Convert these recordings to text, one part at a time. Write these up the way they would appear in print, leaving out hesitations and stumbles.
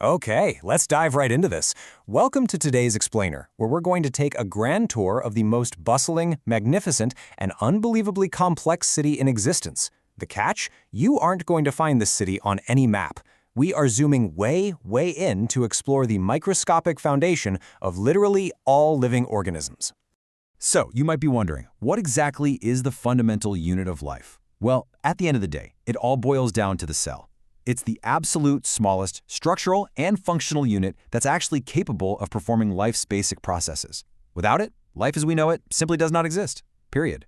Okay, let's dive right into this. Welcome to today's Explainer, where we're going to take a grand tour of the most bustling, magnificent, and unbelievably complex city in existence. The catch? You aren't going to find this city on any map. We are zooming way, way in to explore the microscopic foundation of literally all living organisms. So, you might be wondering, what exactly is the fundamental unit of life? Well, at the end of the day, it all boils down to the cell. It's the absolute smallest structural and functional unit that's actually capable of performing life's basic processes. Without it, life as we know it simply does not exist. Period.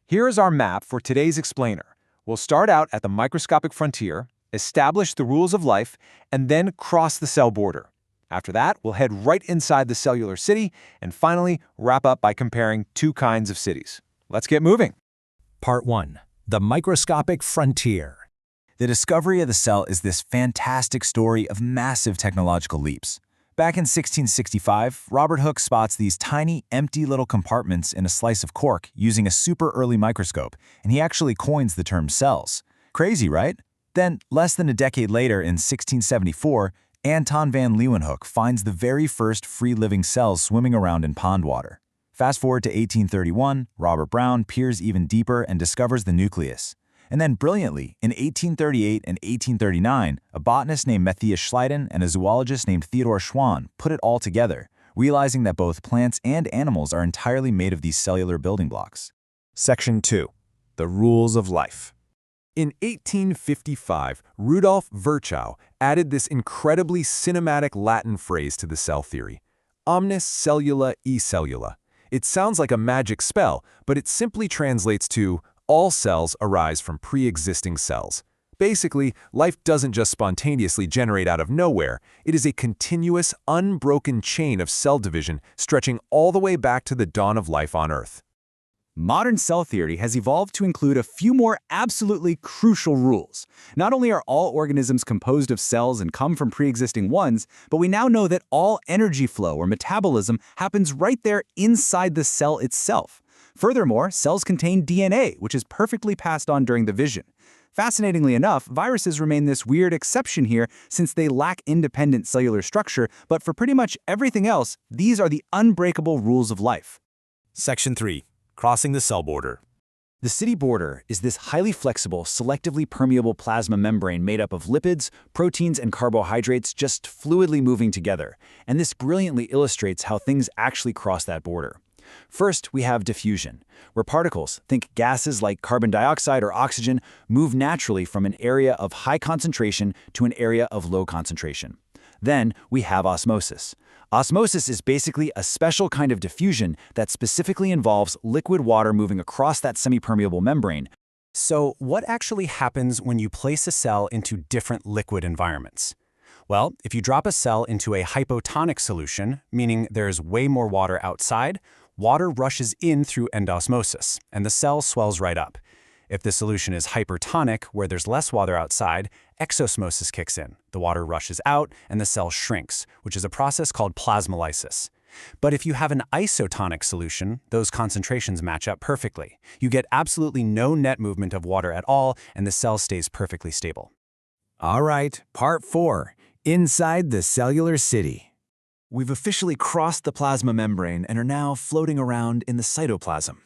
Here is our map for today's Explainer. We'll start out at the microscopic frontier, establish the rules of life, and then cross the cell border. After that, we'll head right inside the cellular city, and finally wrap up by comparing two kinds of cities. Let's get moving. Part 1. The Microscopic Frontier. The discovery of the cell is this fantastic story of massive technological leaps. Back in 1665, Robert Hooke spots these tiny, empty little compartments in a slice of cork using a super early microscope, and he actually coins the term cells. Crazy, right? Then, less than a decade later in 1674, Anton van Leeuwenhoek finds the very first free-living cells swimming around in pond water. Fast forward to 1831, Robert Brown peers even deeper and discovers the nucleus. And then brilliantly, in 1838 and 1839, a botanist named Matthias Schleiden and a zoologist named Theodor Schwann put it all together, realizing that both plants and animals are entirely made of these cellular building blocks. Section 2. The Rules of Life. In 1855, Rudolf Virchow added this incredibly cinematic Latin phrase to the cell theory: omnis cellula e cellula. It sounds like a magic spell, but it simply translates to all cells arise from pre-existing cells. Basically, life doesn't just spontaneously generate out of nowhere. It is a continuous, unbroken chain of cell division stretching all the way back to the dawn of life on Earth. Modern cell theory has evolved to include a few more absolutely crucial rules. Not only are all organisms composed of cells and come from pre-existing ones, but we now know that all energy flow or metabolism happens right there inside the cell itself. Furthermore, cells contain DNA, which is perfectly passed on during division. Fascinatingly enough, viruses remain this weird exception here since they lack independent cellular structure, but for pretty much everything else, these are the unbreakable rules of life. Section 3. Crossing the cell border. The city border is this highly flexible, selectively permeable plasma membrane made up of lipids, proteins, and carbohydrates just fluidly moving together, and this brilliantly illustrates how things actually cross that border. First, we have diffusion, where particles, think gases like carbon dioxide or oxygen, move naturally from an area of high concentration to an area of low concentration. Then, we have osmosis. Osmosis is basically a special kind of diffusion that specifically involves liquid water moving across that semipermeable membrane. So, what actually happens when you place a cell into different liquid environments? Well, if you drop a cell into a hypotonic solution, meaning there's way more water outside, water rushes in through endosmosis, and the cell swells right up. If the solution is hypertonic, where there's less water outside, exosmosis kicks in. The water rushes out, and the cell shrinks, which is a process called plasmolysis. But if you have an isotonic solution, those concentrations match up perfectly. You get absolutely no net movement of water at all, and the cell stays perfectly stable. All right, Part 4. Inside the cellular city. We've officially crossed the plasma membrane and are now floating around in the cytoplasm.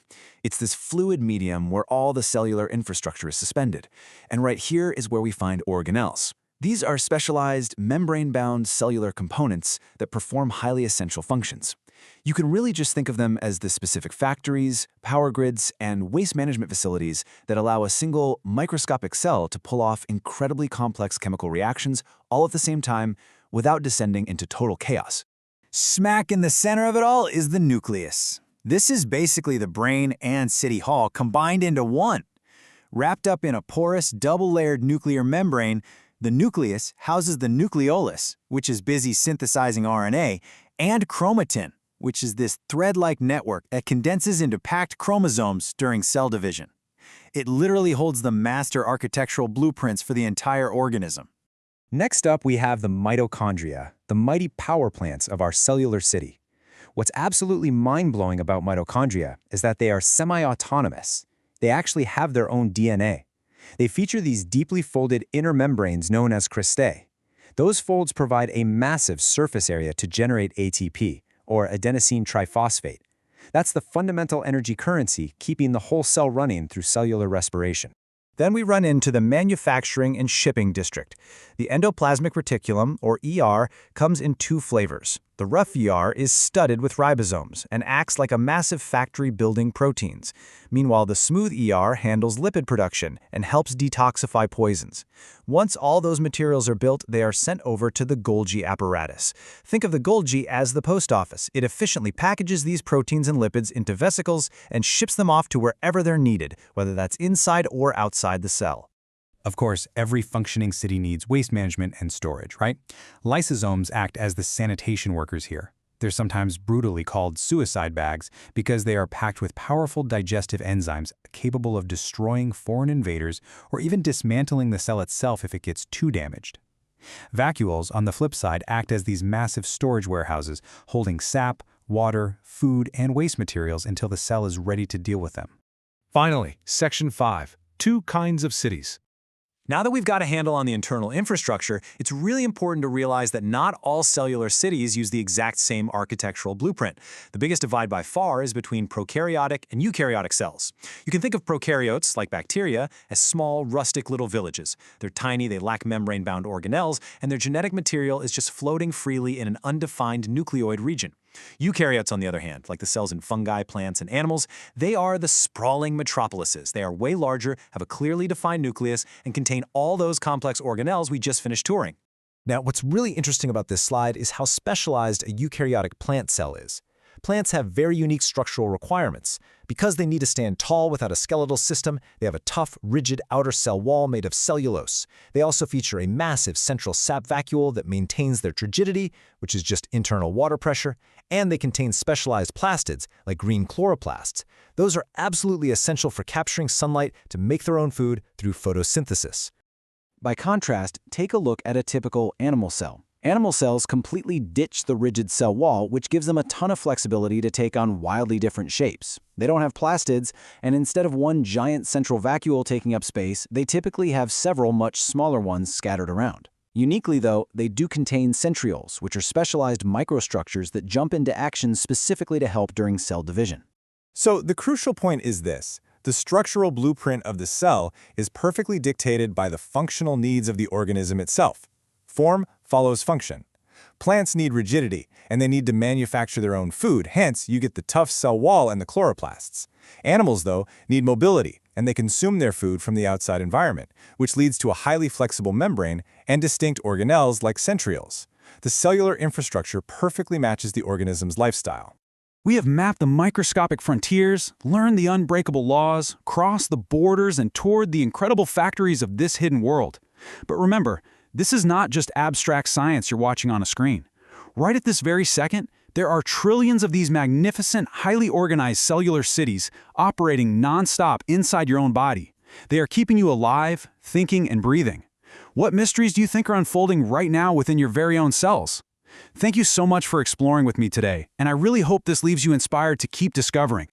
It's this fluid medium where all the cellular infrastructure is suspended. And right here is where we find organelles. These are specialized, membrane-bound cellular components that perform highly essential functions. You can really just think of them as the specific factories, power grids, and waste management facilities that allow a single microscopic cell to pull off incredibly complex chemical reactions all at the same time without descending into total chaos. Smack in the center of it all is the nucleus. This is basically the brain and city hall combined into one. Wrapped up in a porous, double-layered nuclear membrane, the nucleus houses the nucleolus, which is busy synthesizing RNA, and chromatin, which is this thread-like network that condenses into packed chromosomes during cell division. It literally holds the master architectural blueprints for the entire organism. Next up, we have the mitochondria, the mighty power plants of our cellular city. What's absolutely mind-blowing about mitochondria is that they are semi-autonomous. They actually have their own DNA. They feature these deeply folded inner membranes known as cristae. Those folds provide a massive surface area to generate ATP, or adenosine triphosphate. That's the fundamental energy currency keeping the whole cell running through cellular respiration. Then we run into the manufacturing and shipping district. The endoplasmic reticulum, or ER, comes in two flavors. The rough ER is studded with ribosomes and acts like a massive factory building proteins. Meanwhile, the smooth ER handles lipid production and helps detoxify poisons. Once all those materials are built, they are sent over to the Golgi apparatus. Think of the Golgi as the post office. It efficiently packages these proteins and lipids into vesicles and ships them off to wherever they're needed, whether that's inside or outside the cell. Of course, every functioning city needs waste management and storage, right? Lysosomes act as the sanitation workers here. They're sometimes brutally called suicide bags because they are packed with powerful digestive enzymes capable of destroying foreign invaders or even dismantling the cell itself if it gets too damaged. Vacuoles, on the flip side, act as these massive storage warehouses, holding sap, water, food, and waste materials until the cell is ready to deal with them. Finally, Section 5. Two kinds of cities. Now that we've got a handle on the internal infrastructure, it's really important to realize that not all cellular cities use the exact same architectural blueprint. The biggest divide by far is between prokaryotic and eukaryotic cells. You can think of prokaryotes, like bacteria, as small, rustic little villages. They're tiny, they lack membrane-bound organelles, and their genetic material is just floating freely in an undefined nucleoid region. Eukaryotes, on the other hand, like the cells in fungi, plants, and animals, they are the sprawling metropolises. They are way larger, have a clearly defined nucleus, and contain all those complex organelles we just finished touring. Now, what's really interesting about this slide is how specialized a eukaryotic plant cell is. Plants have very unique structural requirements. Because they need to stand tall without a skeletal system, they have a tough, rigid outer cell wall made of cellulose. They also feature a massive central sap vacuole that maintains their turgidity, which is just internal water pressure, and they contain specialized plastids, like green chloroplasts. Those are absolutely essential for capturing sunlight to make their own food through photosynthesis. By contrast, take a look at a typical animal cell. Animal cells completely ditch the rigid cell wall, which gives them a ton of flexibility to take on wildly different shapes. They don't have plastids, and instead of one giant central vacuole taking up space, they typically have several much smaller ones scattered around. Uniquely, though, they do contain centrioles, which are specialized microstructures that jump into action specifically to help during cell division. So the crucial point is this. The structural blueprint of the cell is perfectly dictated by the functional needs of the organism itself. Form follows function. Plants need rigidity, and they need to manufacture their own food, hence you get the tough cell wall and the chloroplasts. Animals, though, need mobility, and they consume their food from the outside environment, which leads to a highly flexible membrane and distinct organelles like centrioles. The cellular infrastructure perfectly matches the organism's lifestyle. We have mapped the microscopic frontiers, learned the unbreakable laws, crossed the borders, and toured the incredible factories of this hidden world. But remember, this is not just abstract science you're watching on a screen. Right at this very second, there are trillions of these magnificent, highly organized cellular cities operating nonstop inside your own body. They are keeping you alive, thinking, and breathing. What mysteries do you think are unfolding right now within your very own cells? Thank you so much for exploring with me today, and I really hope this leaves you inspired to keep discovering.